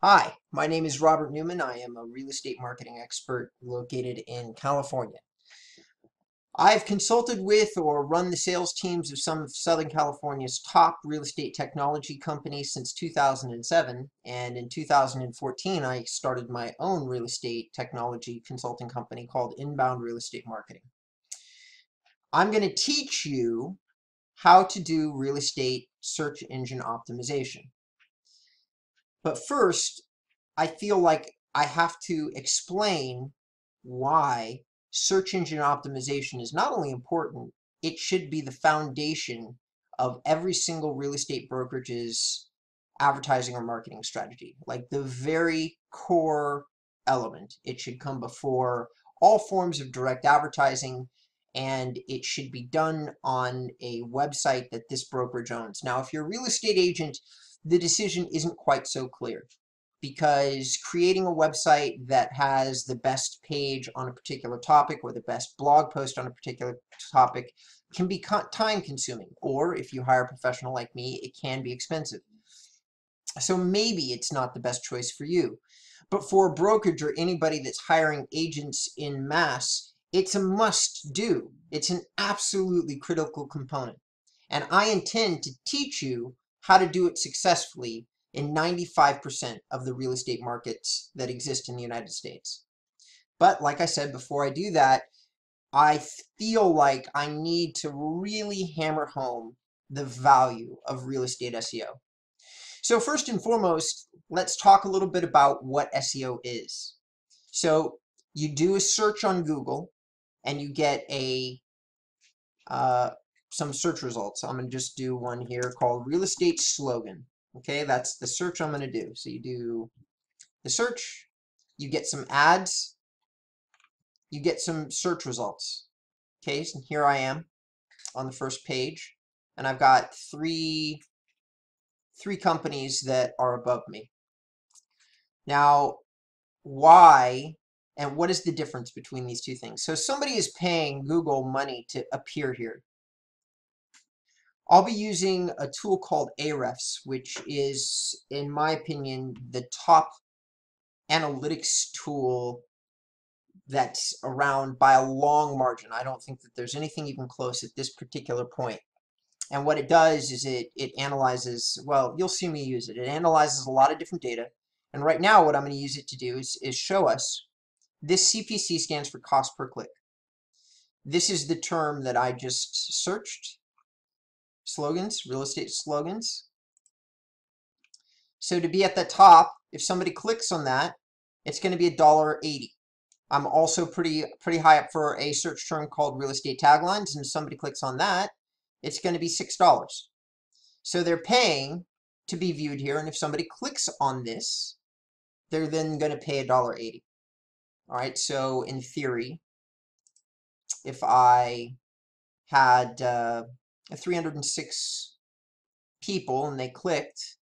Hi, my name is Robert Newman. I am a real estate marketing expert located in California. I've consulted with or run the sales teams of some of Southern California's top real estate technology companies since 2007, and in 2014 I started my own real estate technology consulting company called Inbound Real Estate Marketing. I'm going to teach you how to do real estate search engine optimization. But first, I feel like I have to explain why search engine optimization is not only important, it should be the foundation of every single real estate brokerage's advertising or marketing strategy. Like the very core element. It should come before all forms of direct advertising, and it should be done on a website that this brokerage owns. Now, if you're a real estate agent, the decision isn't quite so clear, because creating a website that has the best page on a particular topic or the best blog post on a particular topic can be time consuming, or if you hire a professional like me, it can be expensive. So maybe it's not the best choice for you. But for a brokerage or anybody that's hiring agents in mass, it's a must do. It's an absolutely critical component. And I intend to teach you how to do it successfully in 95% of the real estate markets that exist in the United States. But like I said, before I do that, I feel like I need to really hammer home the value of real estate SEO. So first and foremost, let's talk a little bit about what SEO is. So you do a search on Google and you get some search results. I'm going to just do one here called real estate slogan. Okay, that's the search I'm going to do. So you do the search, you get some ads, you get some search results. Okay, so here I am on the first page, and I've got three companies that are above me. Now, why and what is the difference between these two things? So somebody is paying Google money to appear here. I'll be using a tool called Ahrefs, which is, in my opinion, the top analytics tool that's around by a long margin. I don't think that there's anything even close at this particular point. And what it does is it analyzes, well, you'll see me use it. It analyzes a lot of different data. And right now what I'm going to use it to do is show us. This CPC stands for cost per click. This is the term that I just searched. Slogans, real estate slogans. So to be at the top, if somebody clicks on that, it's going to be $1.80. I'm also pretty high up for a search term called real estate taglines, and if somebody clicks on that, it's going to be $6. So they're paying to be viewed here, and if somebody clicks on this, they're then going to pay $1.80. All right, so in theory, if I had 306 people and they clicked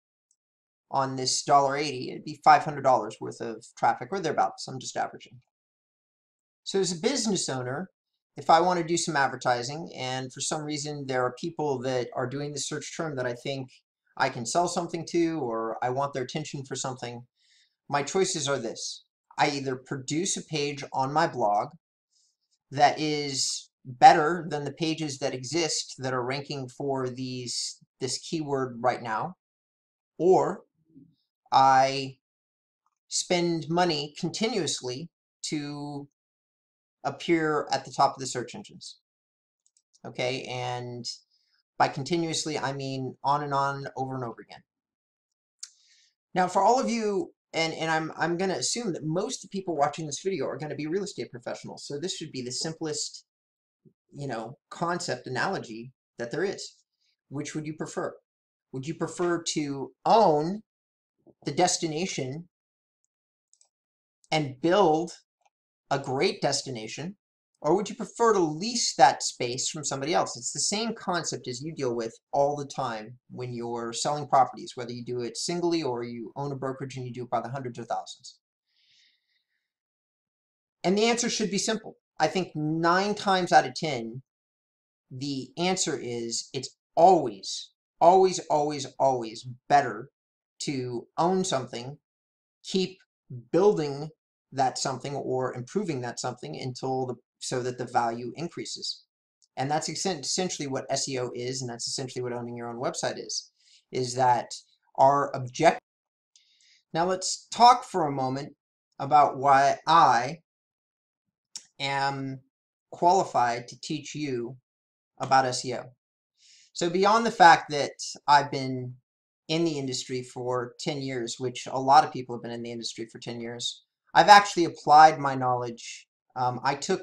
on this $1.80, it'd be $500 worth of traffic or thereabouts. I'm just averaging. So as a business owner, if I want to do some advertising and for some reason there are people that are doing the search term that I think I can sell something to, or I want their attention for something, my choices are this. I either produce a page on my blog that is better than the pages that exist that are ranking for this keyword right now, or I spend money continuously to appear at the top of the search engines. Okay, and by continuously, I mean on and on, over and over again. Now, for all of you, and I'm going to assume that most of the people watching this video are going to be real estate professionals, so this should be the simplest, concept analogy that there is. Which would you prefer? Would you prefer to own the destination and build a great destination, or would you prefer to lease that space from somebody else? It's the same concept as you deal with all the time when you're selling properties, whether you do it singly or you own a brokerage and you do it by the hundreds or thousands. And the answer should be simple. I think 9 times out of 10, the answer is it's always, always, always, always better to own something keep building that something or improving that something so that the value increases. And that's essentially what SEO is, and that's essentially what owning your own website is that our objective. Now let's talk for a moment about why I am qualified to teach you about SEO. So beyond the fact that I've been in the industry for 10 years, which a lot of people have been in the industry for 10 years, I've actually applied my knowledge. I took,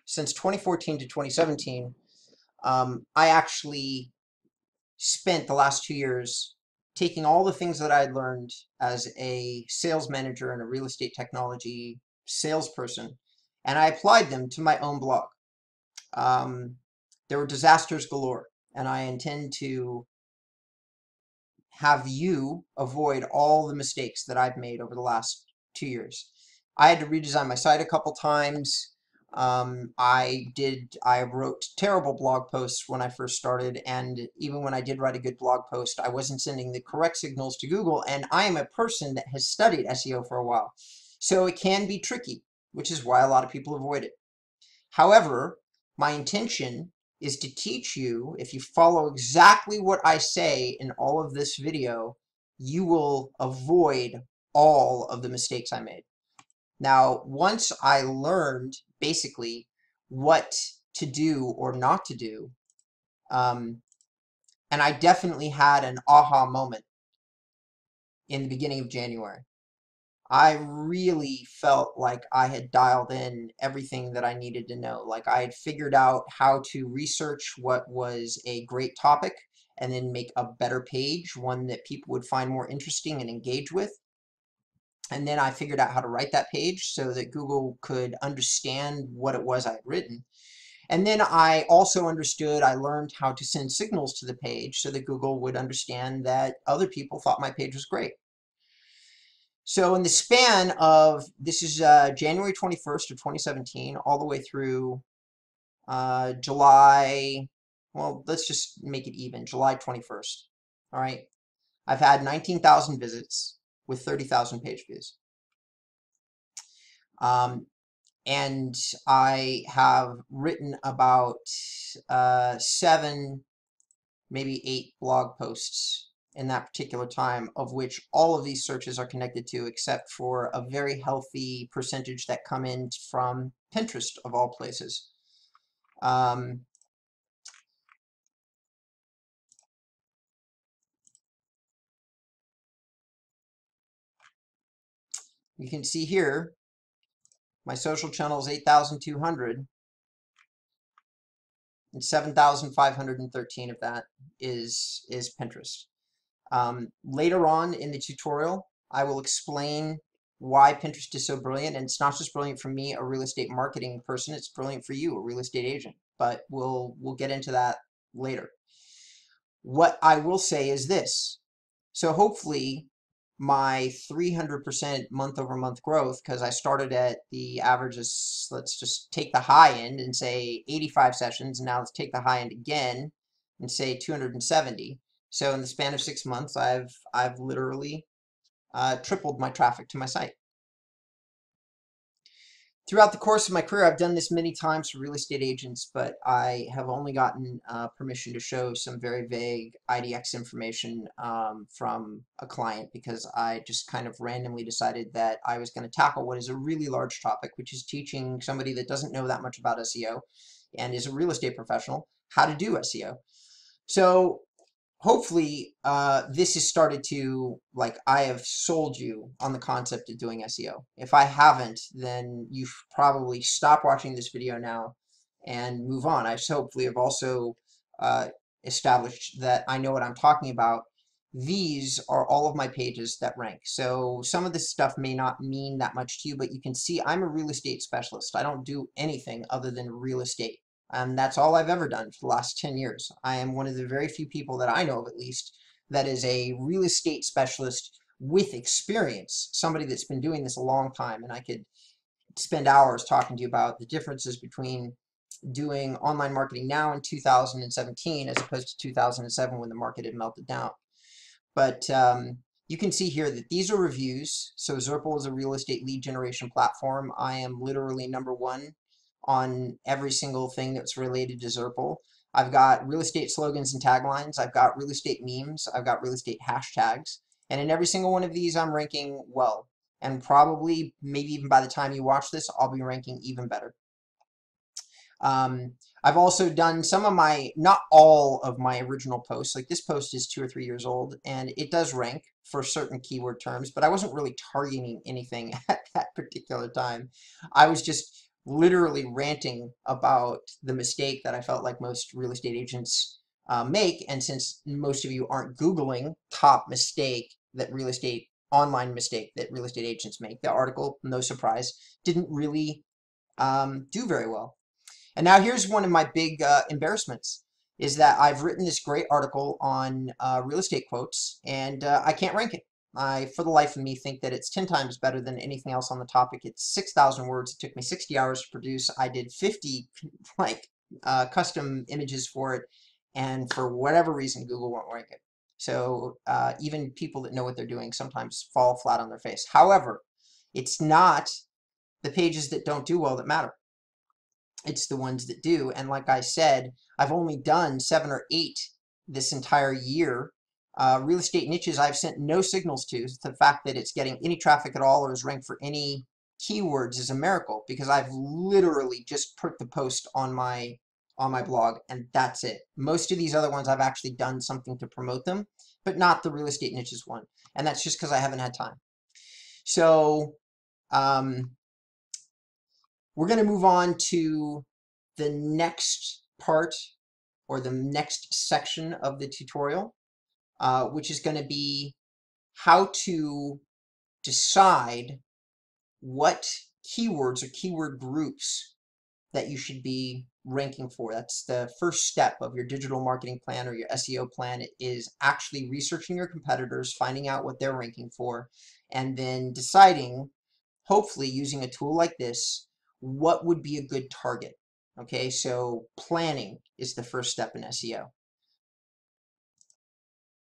since 2014 to 2017, I actually spent the last 2 years taking all the things that I had learned as a sales manager and a real estate technology salesperson, and I applied them to my own blog. There were disasters galore, and I intend to have you avoid all the mistakes that I've made over the last 2 years. I had to redesign my site a couple times. I wrote terrible blog posts when I first started, and even when I did write a good blog post, I wasn't sending the correct signals to Google, and I am a person that has studied SEO for a while. So it can be tricky, which is why a lot of people avoid it. However, my intention is to teach you, if you follow exactly what I say in all of this video, you will avoid all of the mistakes I made. Now, once I learned basically what to do or not to do, and I definitely had an aha moment in the beginning of January. I really felt like I had dialed in everything that I needed to know. Like I had figured out how to research what was a great topic and then make a better page, one that people would find more interesting and engage with. And then I figured out how to write that page so that Google could understand what it was I had written. And then I also I learned how to send signals to the page so that Google would understand that other people thought my page was great. So in the span of, this is January 21st of 2017, all the way through July, well, let's just make it even, July 21st. All right. I've had 19,000 visits with 30,000 page views. And I have written about 7, maybe 8 blog posts in that particular time, of which all of these searches are connected to, except for a very healthy percentage that come in from Pinterest, of all places. You can see here, my social channel is 8,200, and 7,513 of that is Pinterest. Later on in the tutorial, I will explain why Pinterest is so brilliant, and it's not just brilliant for me, a real estate marketing person, it's brilliant for you, a real estate agent, but we'll get into that later. What I will say is this. So hopefully my 300% month-over-month growth, because I started at the averages, let's just take the high end and say 85 sessions, and now let's take the high end again and say 270. So in the span of 6 months, I've literally tripled my traffic to my site. Throughout the course of my career, I've done this many times for real estate agents, but I have only gotten permission to show some very vague IDX information from a client, because I just kind of randomly decided that I was going to tackle what is a really large topic, which is teaching somebody that doesn't know that much about SEO and is a real estate professional how to do SEO. So hopefully this has started to, like, I have sold you on the concept of doing SEO. If I haven't, then you probably stop watching this video now and move on. I hopefully have also established that I know what I'm talking about. These are all of my pages that rank. So some of this stuff may not mean that much to you, but you can see I'm a real estate specialist. I don't do anything other than real estate. And that's all I've ever done for the last 10 years. I am one of the very few people that I know of, at least, that is a real estate specialist with experience, somebody that's been doing this a long time. And I could spend hours talking to you about the differences between doing online marketing now in 2017 as opposed to 2007 when the market had melted down. But You can see here that these are reviews. So Zerple is a real estate lead generation platform. I am literally #1 on every single thing that's related to Zerple. I've got real estate slogans and taglines. I've got real estate memes. I've got real estate hashtags. And in every single one of these, I'm ranking well. And probably, maybe even by the time you watch this, I'll be ranking even better. I've also done some of my, not all of my original posts. Like this post is 2 or 3 years old, and it does rank for certain keyword terms, but I wasn't really targeting anything at that particular time. I was just literally ranting about the mistake that I felt like most real estate agents make. And since most of you aren't Googling top mistake that online mistake that real estate agents make, the article, no surprise, didn't really do very well. And now here's one of my big embarrassments, is that I've written this great article on real estate quotes, and I can't rank it. I, for the life of me, think that it's 10 times better than anything else on the topic. It's 6,000 words. It took me 60 hours to produce. I did 50 custom images for it, and for whatever reason, Google won't rank it. So even people that know what they're doing sometimes fall flat on their face. However, it's not the pages that don't do well that matter. It's the ones that do. And like I said, I've only done 7 or 8 this entire year. Real estate niches I've sent no signals to. The fact that it's getting any traffic at all or is ranked for any keywords is a miracle, because I've literally just put the post on my blog and that's it. Most of these other ones I've actually done something to promote them, but not the real estate niches one. And that's just because I haven't had time. So we're going to move on to the next part, or the next section of the tutorial, which is going to be how to decide what keywords or keyword groups that you should be ranking for. That's the first step of your digital marketing plan or your SEO plan. It is actually researching your competitors, finding out what they're ranking for, and then deciding, hopefully using a tool like this, what would be a good target. Okay, so planning is the first step in SEO.